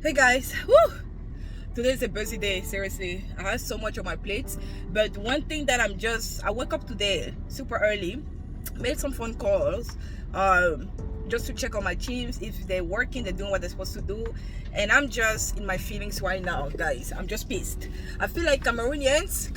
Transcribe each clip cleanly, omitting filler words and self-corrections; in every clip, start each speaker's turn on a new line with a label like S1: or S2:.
S1: Hey guys, woo! Today's a busy day, seriously. I have so much on my plate. But one thing that I woke up today super early, made some phone calls, just to check on my teams, if they're working, they're doing what they're supposed to do. And I'm just in my feelings right now, guys. I'm just pissed. I feel like Cameroonians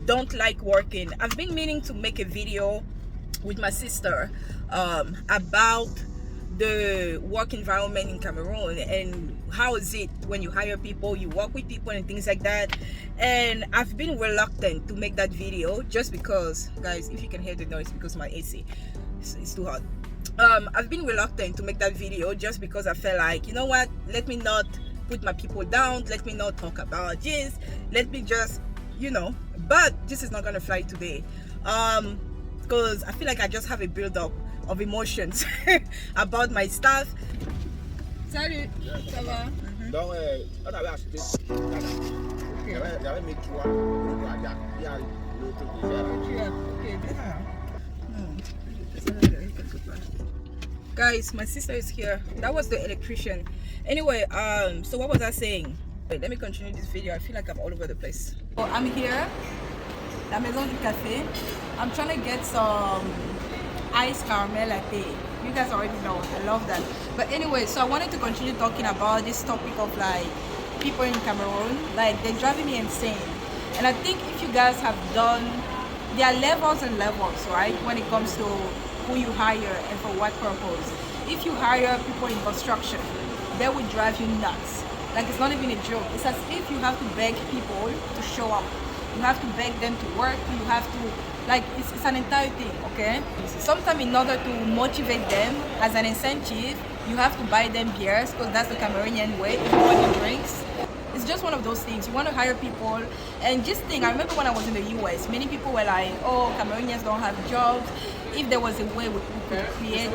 S1: don't like working. I've been meaning to make a video with my sister about the work environment in Cameroon and how is it when you hire people, you work with people and things like that. And I've been reluctant to make that video just because, guys, if you can hear the noise, because my AC, it's too hot. I've been reluctant to make that video just because I felt like, you know what, let me not put my people down, let me not talk about this, let me just, but this is not gonna fly today. Because I feel like I just have a build-up of emotions about my staff. Salut, ça va?
S2: Donc, on avait acheté. J'avais mis trois. Il y a le truc
S1: déjà. Guys, my sister is here. That was the electrician. Anyway, so what was I saying? Wait, let me continue this video. I feel like I'm all over the place. So I'm here, La Maison du Café. I'm trying to get some iced caramel latte. You guys already know, I love that. But anyway, so I wanted to continue talking about this topic of like people in Cameroon. Like, they're driving me insane. And I think if you guys have done, there are levels and levels, right, when it comes to who you hire and for what purpose. If you hire people in construction, they will drive you nuts. Like, it's not even a joke. It's as if you have to beg people to show up. You have to beg them to work. You have to, like, it's an entire thing, okay? Sometimes in order to motivate them as an incentive, you have to buy them beers, because that's the Cameroonian way. Everybody drinks. It's just one of those things. You want to hire people, and just think, I remember when I was in the US, many people were like, oh, Cameroonians don't have jobs. If there was a way we could create...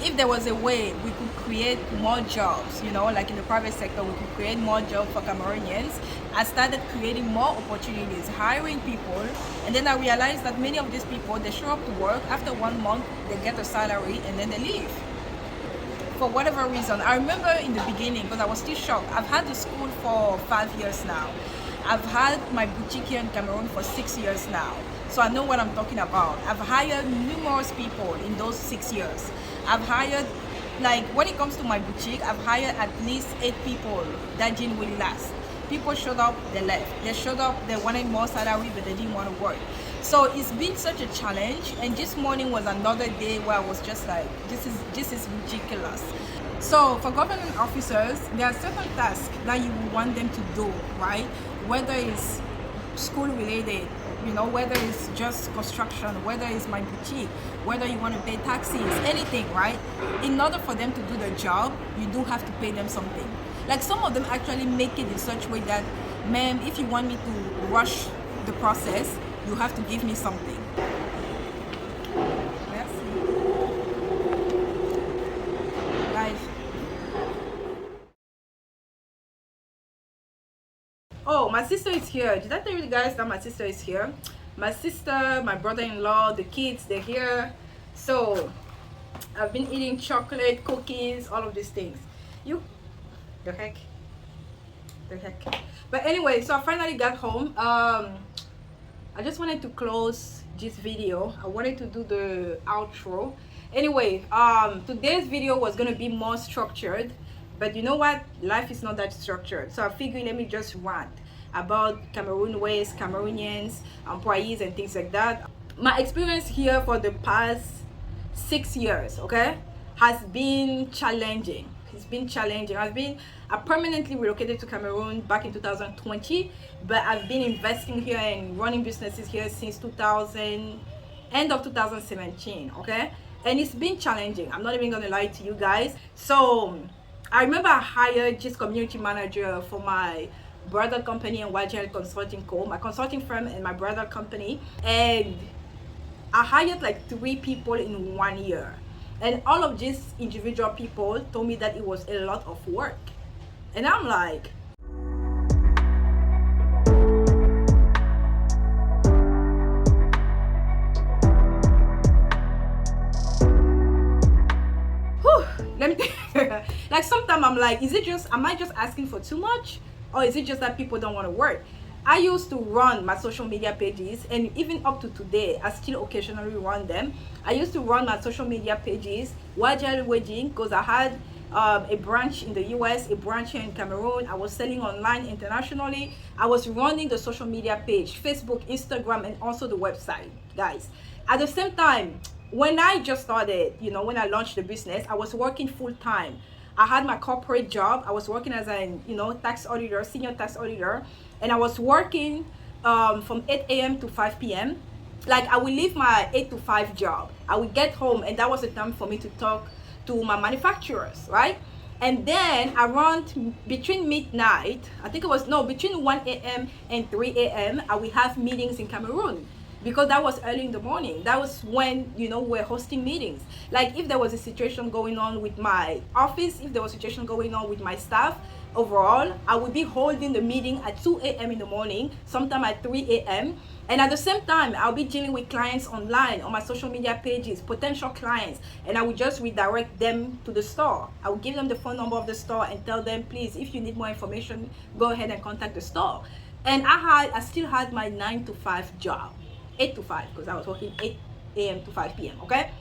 S1: If there was a way we could create more jobs, like in the private sector, we could create more jobs for Cameroonians. I started creating more opportunities, hiring people, and then I realized that many of these people, they show up to work, after 1 month, they get a salary, and then they leave. For whatever reason. I remember in the beginning, because I was still shocked, I've had the school for 5 years now. I've had my boutique here in Cameroon for 6 years now. So I know what I'm talking about. I've hired numerous people in those 6 years. I've hired, like, when it comes to my boutique, I've hired at least 8 people that didn't really last. People showed up, they left. They showed up, they wanted more salary, but they didn't want to work. So it's been such a challenge, and this morning was another day where I was just like, this is ridiculous. So for government officers, there are certain tasks that you want them to do, right? Whether it's school related, whether it's just construction, whether it's my boutique, whether you want to pay taxes, anything, right? In order for them to do their job, you do have to pay them something. Like, some of them actually make it in such a way that, ma'am, if you want me to rush the process, you have to give me something. Merci. Guys. Oh, my sister is here. Did I tell you guys that my sister is here? My sister, my brother-in-law, the kids, they're here. So I've been eating chocolate, cookies, all of these things. The heck. But anyway, so I finally got home. I just wanted to close this video. I wanted to do the outro. Anyway, today's video was gonna be more structured, but you know what? Life is not that structured. So I figured, let me just rant about Cameroon ways, Cameroonians, employees, and things like that. My experience here for the past 6 years, okay, has been challenging. It's been challenging. I permanently relocated to Cameroon back in 2020, but I've been investing here and running businesses here since end of 2017, okay? And it's been challenging. I'm not even gonna lie to you guys. So I remember I hired this community manager for my brother company and YGL Consulting Co., my consulting firm and my brother company, and I hired like 3 people in 1 year. And all of these individual people told me that it was a lot of work. And I'm like, let me like sometimes I'm like, is it just, am I just asking for too much, or is it just that people don't want to work? I used to run my social media pages, and even up to today I still occasionally run them. I used to run my social media pages while waging, because I had a branch in the US, a branch here in Cameroon. I was selling online internationally. I was running the social media page, Facebook, Instagram, and also the website, guys. At the same time, when I just started, when I launched the business, I was working full time. I had my corporate job. I was working as a tax auditor, senior tax auditor, and I was working from 8 a.m. to 5 p.m. Like, I will leave my 8 to 5 job. I would get home, and that was the time for me to talk to my manufacturers, right? And then around between midnight, I think it was, no, between 1 a.m. and 3 a.m., I will have meetings in Cameroon, because that was early in the morning. That was when, we're hosting meetings. Like, if there was a situation going on with my office, if there was a situation going on with my staff, overall, I would be holding the meeting at 2 a.m. in the morning, sometime at 3 a.m. And at the same time, I'll be dealing with clients online on my social media pages, potential clients, and I would just redirect them to the store. I would give them the phone number of the store and tell them, please, if you need more information, go ahead and contact the store. And I still had my 9 to 5 job, 8 to 5, because I was working 8 a.m. to 5 p.m. Okay,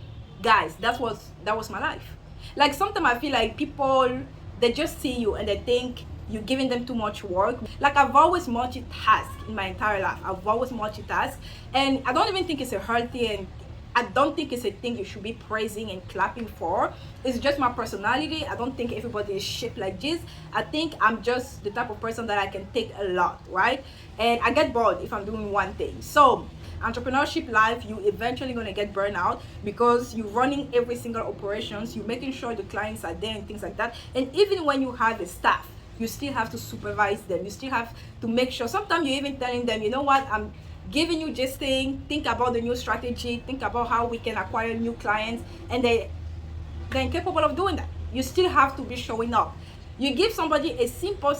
S1: guys, that was my life. Like, sometimes I feel like people, they just see you and they think you're giving them too much work. Like, I've always multitasked in my entire life. I've always multitasked, and I don't even think it's a healthy, and I don't think it's a thing you should be praising and clapping for. It's just my personality. I don't think everybody is shaped like this. I think I'm just the type of person that I can take a lot, right? And I get bored if I'm doing one thing. So entrepreneurship life, you eventually going to get burned out, because you're running every single operations, you're making sure the clients are there and things like that. And even when you have a staff, you still have to supervise them. You still have to make sure. Sometimes you're even telling them, you know what, I'm giving you this thing, think about the new strategy, think about how we can acquire new clients, and they're incapable of doing that. You still have to be showing up. You give somebody a simple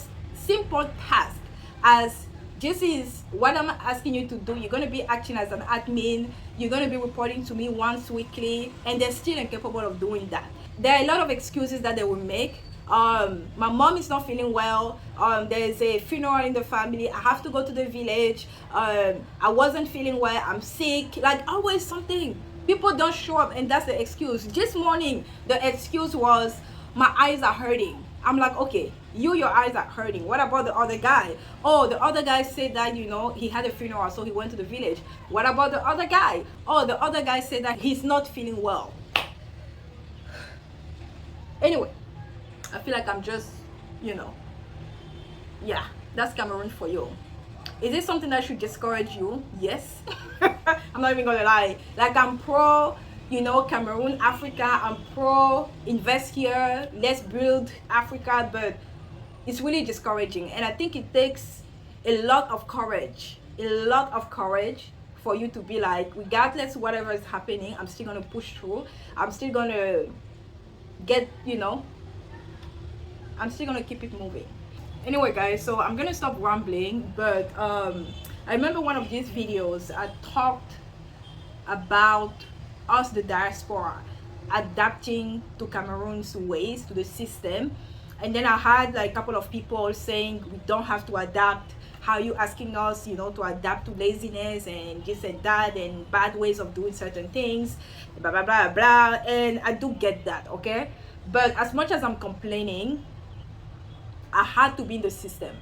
S1: task, as this is what I'm asking you to do. You're going to be acting as an admin, you're going to be reporting to me once weekly, and they're still incapable of doing that. There are a lot of excuses that they will make. My mom is not feeling well, there's a funeral in the family, I have to go to the village, I wasn't feeling well, I'm sick. Like, always something. People don't show up, and that's the excuse. This morning the excuse was, my eyes are hurting. I'm like, okay, your eyes are hurting. What about the other guy? Oh, the other guy said that, he had a funeral, so he went to the village. What about the other guy? Oh, the other guy said that he's not feeling well. Anyway, I feel like I'm just, yeah, that's Cameroon for you. Is it something that should discourage you? Yes. I'm not even gonna lie. Like, I'm pro, Cameroon, Africa. I'm pro invest here, let's build Africa, but it's really discouraging. And I think it takes a lot of courage for you to be like, regardless whatever is happening, I'm still gonna push through. I'm still gonna get, I'm still gonna keep it moving. Anyway, guys, so I'm gonna stop rambling, but I remember one of these videos I talked about us, the diaspora, adapting to Cameroon's ways, to the system. And then I had like a couple of people saying we don't have to adapt. How you asking us, to adapt to laziness and this and that and bad ways of doing certain things, blah blah blah blah. And I do get that, okay? But as much as I'm complaining, I had to be in the system.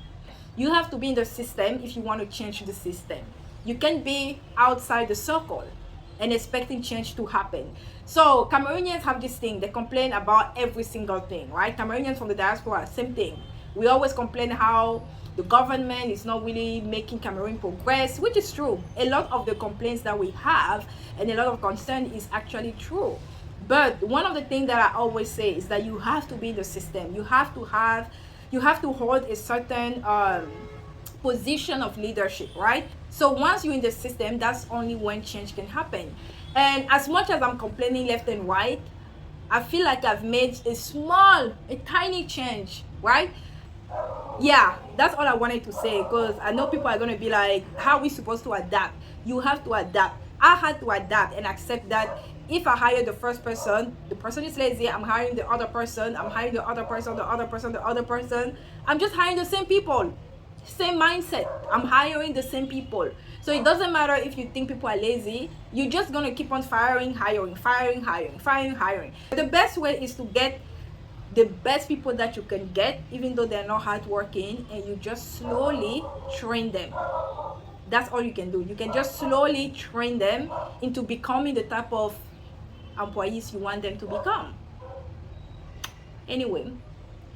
S1: You have to be in the system if you want to change the system. You can't be outside the circle and expecting change to happen. So Cameroonians have this thing, they complain about every single thing, right? Cameroonians from the diaspora, same thing. We always complain how the government is not really making Cameroon progress, which is true. A lot of the complaints that we have and a lot of concern is actually true. But one of the things that I always say is that you have to be in the system. You have to hold a certain position of leadership, right? So once you're in the system, that's only when change can happen. And as much as I'm complaining left and right, I feel like I've made a tiny change, right? Yeah, that's all I wanted to say, because I know people are going to be like, how are we supposed to adapt? You have to adapt. I had to adapt and accept that if I hire the first person, the person is lazy, I'm hiring the other person, I'm hiring the other person, the other person, the other person. I'm just hiring the same people, same mindset. I'm hiring the same people. So it doesn't matter if you think people are lazy, you're just gonna keep on hiring. The best way is to get the best people that you can get, even though they're not hardworking, and you just slowly train them. That's all you can do. You can just slowly train them into becoming the type of employees you want them to become. Anyway,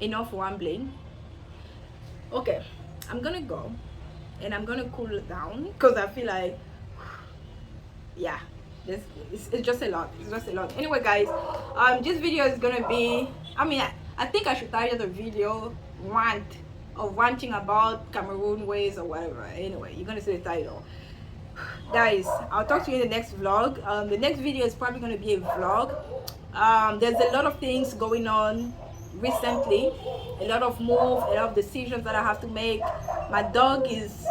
S1: enough rambling. Okay, I'm gonna go and I'm gonna cool it down because I feel like, yeah, it's just a lot. It's just a lot. Anyway, guys, this video is gonna be, I think I should title the video ranting about Cameroon ways or whatever. Anyway, you're gonna see the title. Guys, I'll talk to you in the next vlog. The next video is probably gonna be a vlog. There's a lot of things going on recently, a lot of moves, a lot of decisions that I have to make. My dog is,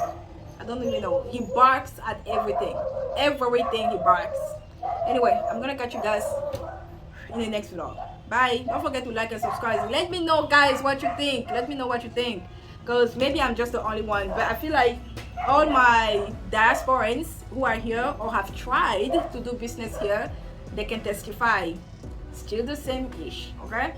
S1: I don't even know, he barks at everything he barks. Anyway, I'm gonna catch you guys in the next vlog. Bye. Don't forget to like and subscribe. Let me know, guys, what you think. Let me know what you think, because maybe I'm just the only one, but I feel like all my diasporans who are here or have tried to do business here, they can testify. Still the same ish. Okay.